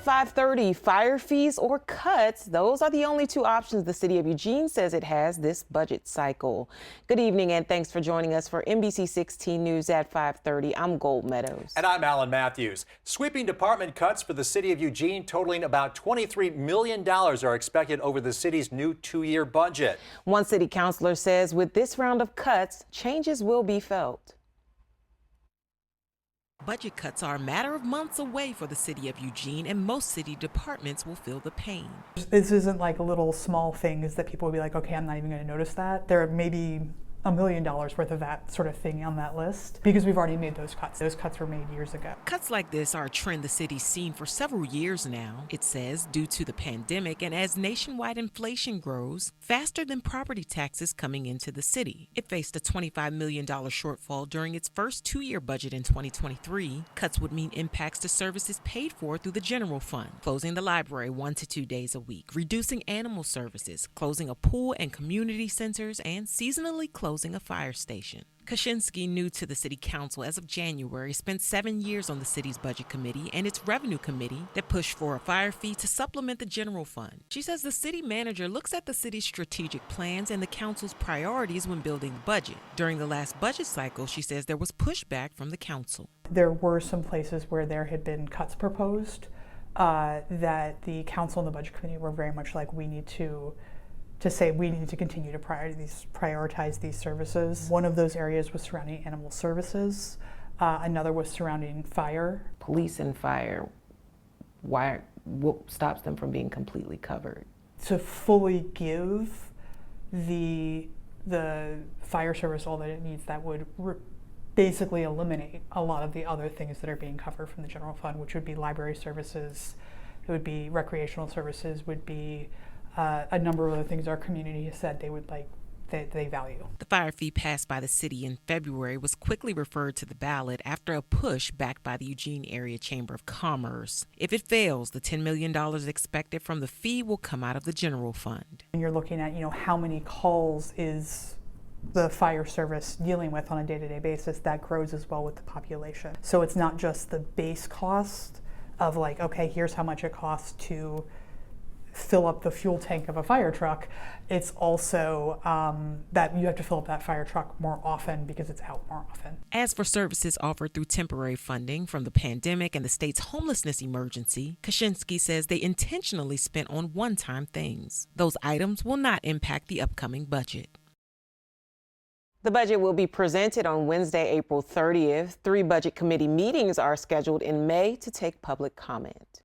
5:30, fire fees or cuts. Those are the only two options the City of Eugene says it has this budget cycle. Good evening and thanks for joining us for NBC 16 News at 5:30. I'm Gold Meadows. And I'm Alan Matthews. Sweeping department cuts for the City of Eugene totaling about $23 million are expected over the city's new two-year budget. One city councilor says with this round of cuts, changes will be felt. Budget cuts are a matter of months away for the City of Eugene, and most city departments will feel the pain. This isn't like little small things that people will be like, okay, I'm not even going to notice that. There may be $1 million worth of that sort of thing on that list because we've already made those cuts. Those cuts were made years ago. Cuts like this are a trend the city's seen for several years now, it says, due to the pandemic and as nationwide inflation grows faster than property taxes coming into the city. It faced a $25 million shortfall during its first two-year budget in 2023. Cuts would mean impacts to services paid for through the general fund, closing the library 1 to 2 days a week, reducing animal services, closing a pool and community centers, and seasonally closing a fire station. Kaczynski, new to the city council as of January, spent 7 years on the city's budget committee and its revenue committee that pushed for a fire fee to supplement the general fund. She says the city manager looks at the city's strategic plans and the council's priorities when building the budget. During the last budget cycle, she says there was pushback from the council. There were some places where there had been cuts proposed that the council and the budget committee were very much like, we need to say we need to continue to prioritize these services. One of those areas was surrounding animal services. Another was surrounding fire. Police and fire, what stops them from being completely covered? To fully give the fire service all that it needs, that would basically eliminate a lot of the other things that are being covered from the general fund, which would be library services, it would be recreational services, would be a number of other things our community has said they would like, they value. The fire fee passed by the city in February was quickly referred to the ballot after a push backed by the Eugene Area Chamber of Commerce. If it fails, the $10 million expected from the fee will come out of the general fund. And you're looking at, how many calls is the fire service dealing with on a day-to-day basis. That grows as well with the population. So it's not just the base cost of like, okay, here's how much it costs to fill up the fuel tank of a fire truck. It's also that you have to fill up that fire truck more often because it's out more often. As for services offered through temporary funding from the pandemic and the state's homelessness emergency, Kaczynski says they intentionally spent on one-time things. Those items will not impact the upcoming budget. The budget will be presented on Wednesday, April 30th. 3 budget committee meetings are scheduled in May to take public comment.